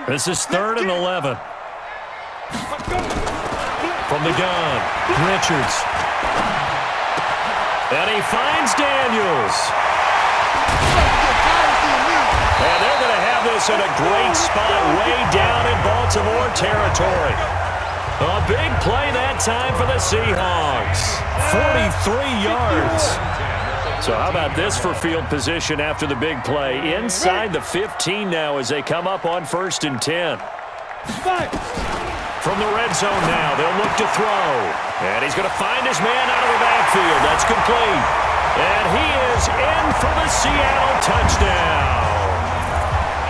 This is 3rd and 11. From the gun, Richards. And he finds Daniels. And they're going to have this in a great spot way down in Baltimore territory. A big play that time for the Seahawks. 43 yards. So how about this for field position after the big play? Inside the 15 now as they come up on 1st and 10. From the red zone now, they'll look to throw. And he's going to find his man out of the backfield. That's complete. And he is in for the Seattle touchdown.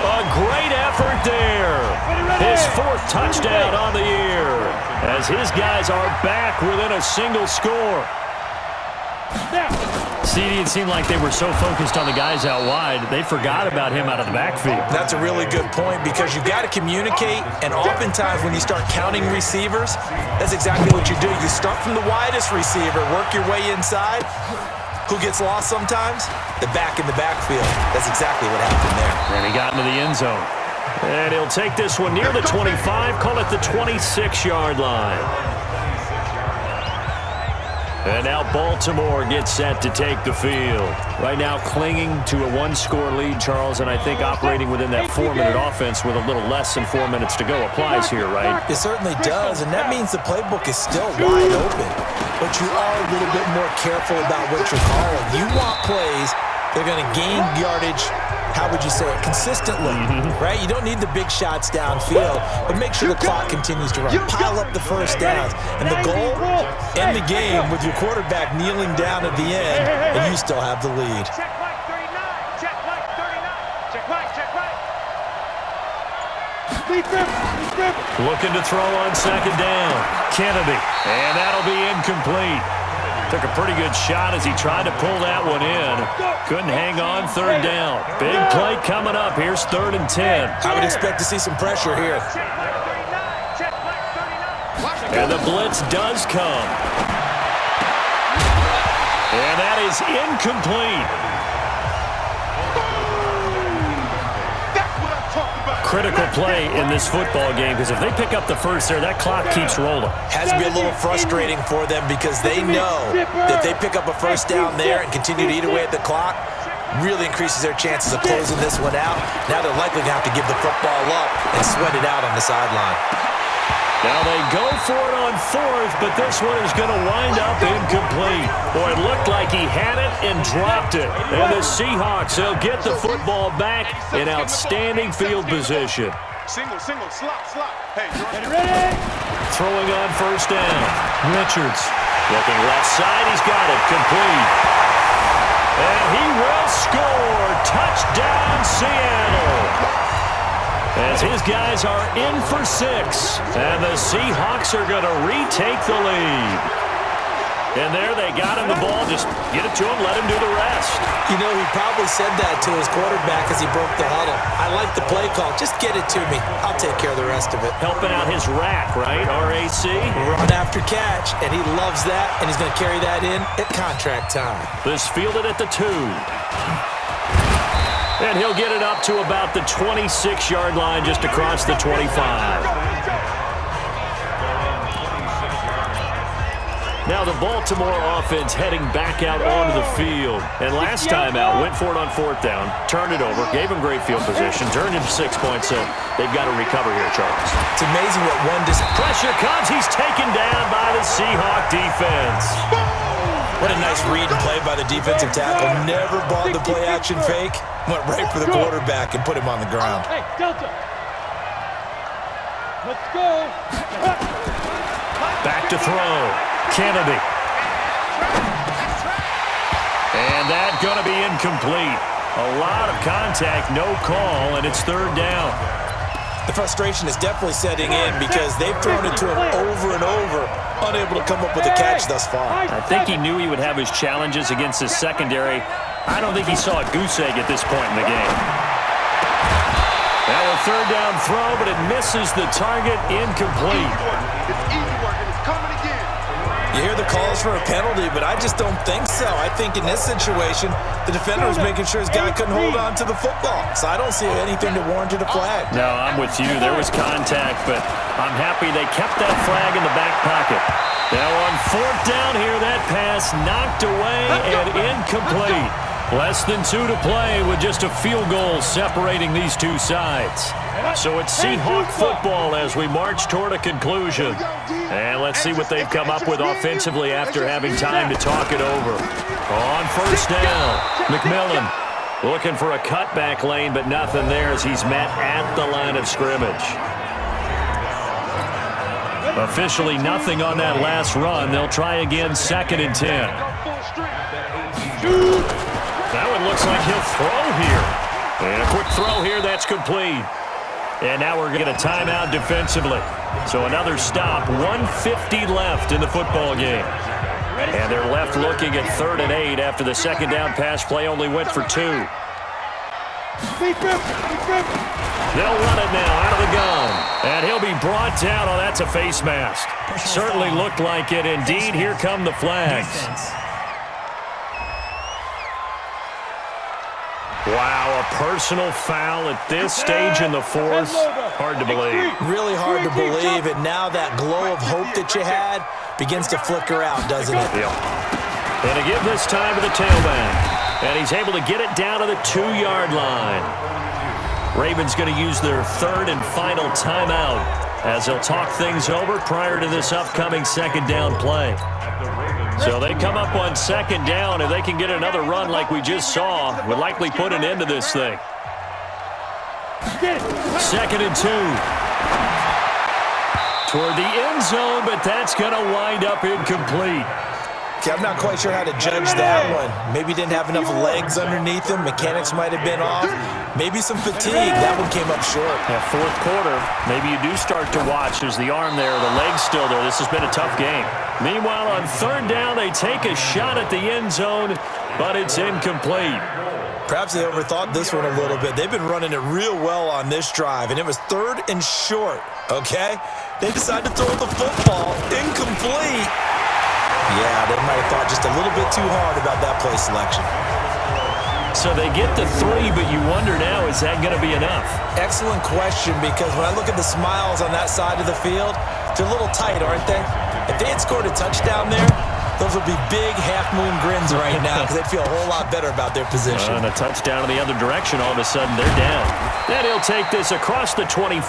A great effort there. His 4th touchdown on the year as his guys are back within a single score. CD, it seemed like they were so focused on the guys out wide, they forgot about him out of the backfield. That's a really good point because you've got to communicate, and oftentimes when you start counting receivers, that's exactly what you do. You start from the widest receiver, work your way inside. Who gets lost sometimes? The back in the backfield. That's exactly what happened there. And he got into the end zone. And he'll take this one near the 25, call it the 26-yard line. And now Baltimore gets set to take the field. Right now clinging to a 1-score lead, Charles, and I think operating within that 4-minute offense with a little less than 4 minutes to go applies here, right? It certainly does, and that means the playbook is still wide open. But you are a little bit more careful about what you're calling. You want plays that are going to gain yardage, how would you say it, consistently, right? You don't need the big shots downfield, but make sure the clock continues to run. Pile up the first downs. And the goal, end the game with your quarterback kneeling down at the end, and you still have the lead. Check right 39. Check right 39. Check right. Check right. Looking to throw on 2nd down. Kennedy. And that'll be incomplete. Took a pretty good shot as he tried to pull that one in. Couldn't hang on 3rd down. Big play coming up. Here's 3rd and 10. I would expect to see some pressure here. And the blitz does come. And that is incomplete. Critical play in this football game because if they pick up the first there, that clock keeps rolling. Has to be a little frustrating for them because they know that if they pick up a first down there and continue to eat away at the clock, really increases their chances of closing this one out. Now they're likely going to have to give the football up and sweat it out on the sideline. Now they go for it on 4th, but this one is going to wind up incomplete. Boy, it looked like he had it and dropped it. And the Seahawks, they'll get the football back in outstanding field position. Single, slot. Hey, ready? Throwing on 1st down. Richards looking left side. He's got it complete. And he will score. Touchdown, Seattle. As his guys are in for 6. And the Seahawks are going to retake the lead. And there they got him the ball. Just get it to him, let him do the rest. You know, he probably said that to his quarterback as he broke the huddle. I like the play call. Just get it to me. I'll take care of the rest of it. Helping out his rack, right? RAC. Run after catch, and he loves that, and he's going to carry that in at contract time. This fielded at the 2. And he'll get it up to about the 26-yard line just across the 25. Now the Baltimore offense heading back out onto the field. And last time out, went for it on 4th down, turned it over, gave him great field position, turned him 6 points, so they've got to recover here, Charles. It's amazing what one pressure comes. He's taken down by the Seahawk defense. What a nice read and play by the defensive tackle. Never bought the play-action fake. Went right for the quarterback and put him on the ground. Hey, Delta. Let's go. Back to throw. Kennedy. And that's going to be incomplete. A lot of contact, no call, and it's 3rd down. The frustration is definitely setting in because they've thrown it to him over and over, unable to come up with a catch thus far. I think he knew he would have his challenges against his secondary. I don't think he saw a goose egg at this point in the game. Now a 3rd down throw, but it misses the target, incomplete. It's easy work, and it's coming again. You hear the calls for a penalty, but I just don't think so. I think in this situation, the defender was making sure his guy couldn't hold on to the football. So I don't see anything to warrant a flag. No, I'm with you. There was contact, but I'm happy they kept that flag in the back pocket. Now on fourth down here, that pass knocked away and incomplete. Less than 2 to play with just a field goal separating these two sides. So it's Seahawk football as we march toward a conclusion. And let's see what they've come up with offensively after having time to talk it over. On first down, McMillan looking for a cutback lane, but nothing there as he's met at the line of scrimmage. Officially nothing on that last run. They'll try again, 2nd and 10. That one looks like he'll throw here. And a quick throw here, that's complete. And now we're getting a timeout defensively. So another stop, 1:50 left in the football game. And they're left looking at 3rd and 8 after the second down pass play only went for 2. They'll run it now out of the gun. And he'll be brought down. Oh, that's a face mask. Certainly looked like it. Indeed, here come the flags. Wow, a personal foul at this stage in the fourth. Hard to believe. Really hard to believe, and now that glow of hope that you had begins to flicker out, doesn't it? Yeah. And to give this time to the tailback. And he's able to get it down to the 2-yard line. Ravens going to use their 3rd and final timeout as they'll talk things over prior to this upcoming second down play. So they come up on 2nd down. If they can get another run like we just saw, would likely put an end to this thing. 2nd and 2. Toward the end zone, but that's going to wind up incomplete. Okay, I'm not quite sure how to judge that one. Maybe didn't have enough legs underneath him. Mechanics might have been off. Maybe some fatigue. That one came up short. Yeah, fourth quarter, maybe you do start to watch. There's the arm there, the leg's still there. This has been a tough game. Meanwhile, on 3rd down, they take a shot at the end zone, but it's incomplete. Perhaps they overthought this one a little bit. They've been running it real well on this drive, and it was 3rd and short, okay? They decided to throw the football. Incomplete. Yeah, they might have thought just a little bit too hard about that play selection. So they get the 3, but you wonder now, is that going to be enough? Excellent question, because when I look at the smiles on that side of the field, they're a little tight, aren't they? If they had scored a touchdown there, those would be big half-moon grins right now because they'd feel a whole lot better about their position. And a touchdown in the other direction, all of a sudden they're down. Then he'll take this across the 25,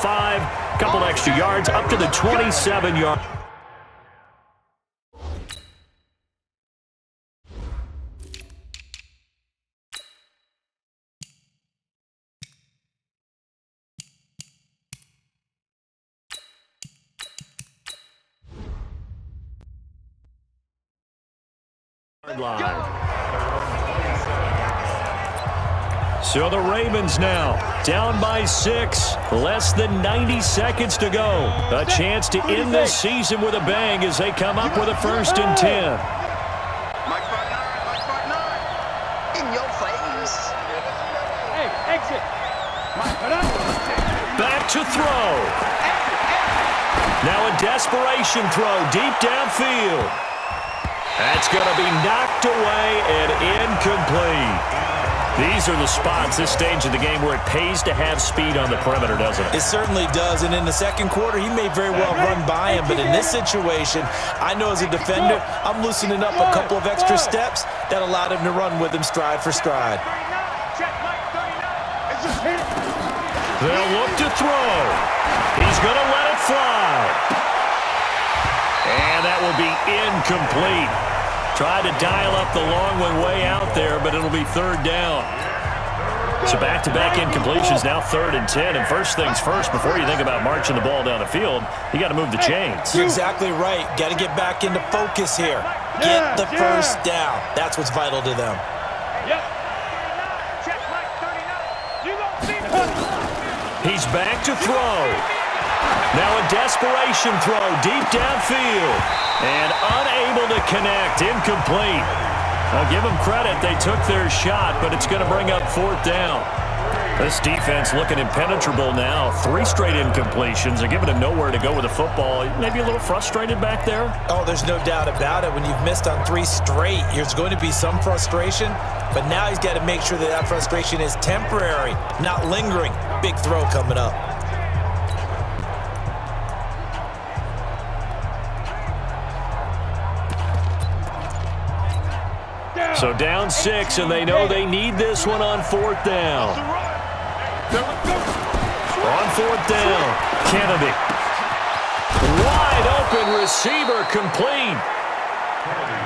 couple extra yards, up to the 27-yard. Line. So the Ravens now down by 6, less than 90 seconds to go. A chance to end this season with a bang as they come up with a 1st and 10. In your face. Hey, exit. Back to throw. Now a desperation throw deep downfield. That's going to be knocked away and incomplete. These are the spots, this stage of the game, where it pays to have speed on the perimeter, doesn't it? It certainly does, and in the second quarter, he may very well run by him, but in this situation, I know as a defender, I'm loosening up a couple of extra steps that allowed him to run with him stride for stride. They'll look to throw. He's going to let it fly. And that will be incomplete. Tried to dial up the long one way out there, but it'll be 3rd down. So back-to-back incompletions, now 3rd and 10. And first things first, before you think about marching the ball down the field, you got to move the chains. You're exactly right. Got to get back into focus here. Get the first down. That's what's vital to them. He's back to throw. Now a desperation throw deep downfield. And unable to connect. Incomplete. I'll give them credit. They took their shot, but it's going to bring up 4th down. This defense looking impenetrable now. 3 straight incompletions. They're giving him nowhere to go with the football. Maybe a little frustrated back there? Oh, there's no doubt about it. When you've missed on 3 straight, there's going to be some frustration. But now he's got to make sure that that frustration is temporary, not lingering. Big throw coming up. So down 6, and they know they need this one on 4th down. On 4th down, Kennedy. Wide open receiver, complete.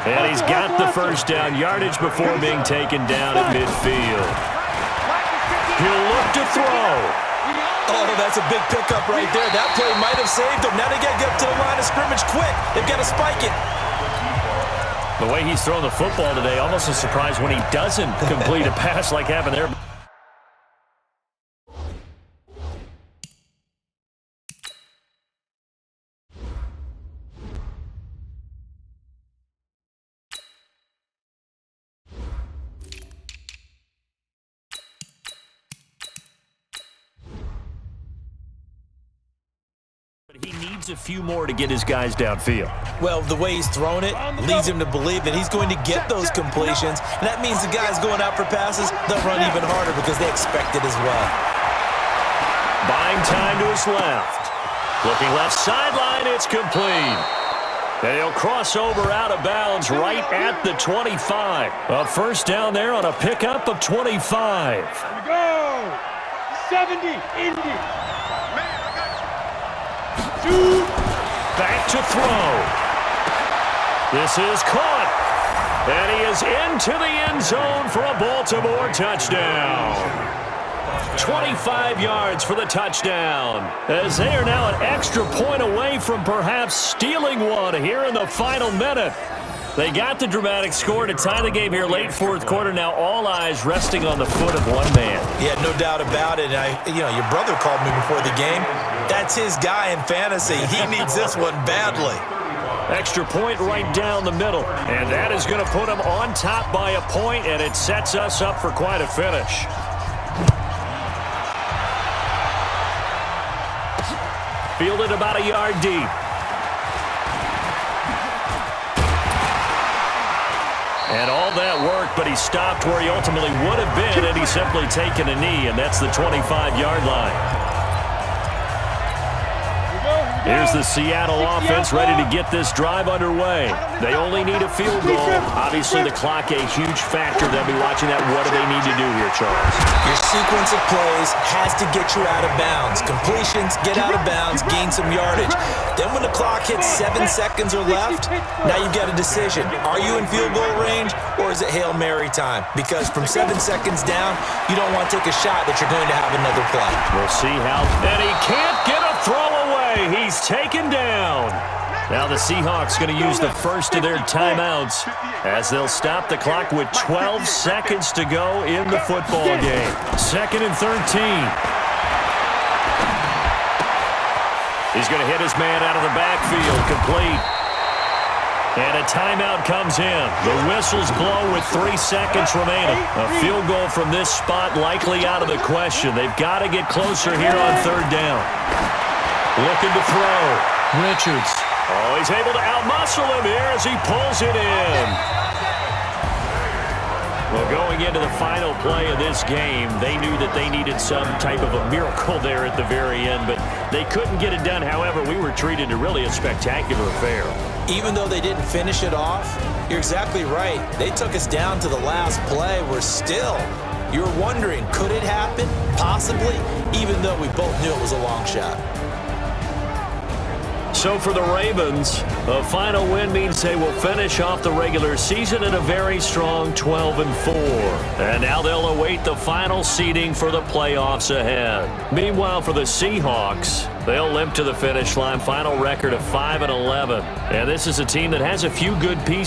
And he's got the first down yardage before being taken down at midfield. He'll look to throw. Oh, that's a big pickup right there. That play might have saved him. Now they got to get up to the line of scrimmage quick. They've got to spike it. The way he's throwing the football today, almost a surprise when he doesn't complete a pass like happened there. He needs a few more to get his guys downfield. Well, the way he's thrown it leads him to believe that he's going to get those completions. And that means the guys going out for passes, they'll run even harder because they expect it as well. Buying time to his left. Looking left sideline, it's complete. And he'll cross over out of bounds right at the 25. A first down there on a pickup of 25. Here we go. 70, Indy. Back to throw. This is caught. And he is into the end zone for a Baltimore touchdown. 25 yards for the touchdown. As they are now an extra point away from perhaps stealing one here in the final minute. They got the dramatic score to tie the game here late 4th quarter. Now all eyes resting on the foot of one man. Yeah, no doubt about it. Your brother called me before the game. That's his guy in fantasy. He needs this one badly. Extra point right down the middle. And that is going to put him on top by a point, and it sets us up for quite a finish. Fielded about a yard deep. And all that worked, but he stopped where he ultimately would have been, and he's simply taken a knee, and that's the 25-yard line. Here's the Seattle offense ready to get this drive underway. They only need a field goal. Obviously, the clock a huge factor. They'll be watching that. What do they need to do here, Charles? Your sequence of plays has to get you out of bounds. Completions, get out of bounds, gain some yardage. Then when the clock hits 7 seconds or left, now you've got a decision. Are you in field goal range, or is it Hail Mary time? Because from 7 seconds down, you don't want to take a shot that you're going to have another play. We'll see how. And he can't get a throw away. He's taken down. Now the Seahawks going to use the first of their timeouts as they'll stop the clock with 12 seconds to go in the football game. 2nd and 13. He's going to hit his man out of the backfield, complete. And a timeout comes in. The whistles blow with 3 seconds remaining. A field goal from this spot likely out of the question. They've got to get closer here on 3rd down. Looking to throw. Richards. Oh, he's able to outmuscle him here as he pulls it in. Well, going into the final play of this game, they knew that they needed some type of a miracle there at the very end, but they couldn't get it done. However, we were treated to really a spectacular affair. Even though they didn't finish it off, you're exactly right. They took us down to the last play. You're wondering, could it happen? Possibly, even though we both knew it was a long shot. So for the Ravens, a final win means they will finish off the regular season at a very strong 12-4. And now they'll await the final seeding for the playoffs ahead. Meanwhile, for the Seahawks, they'll limp to the finish line, final record of 5-11. And this is a team that has a few good pieces.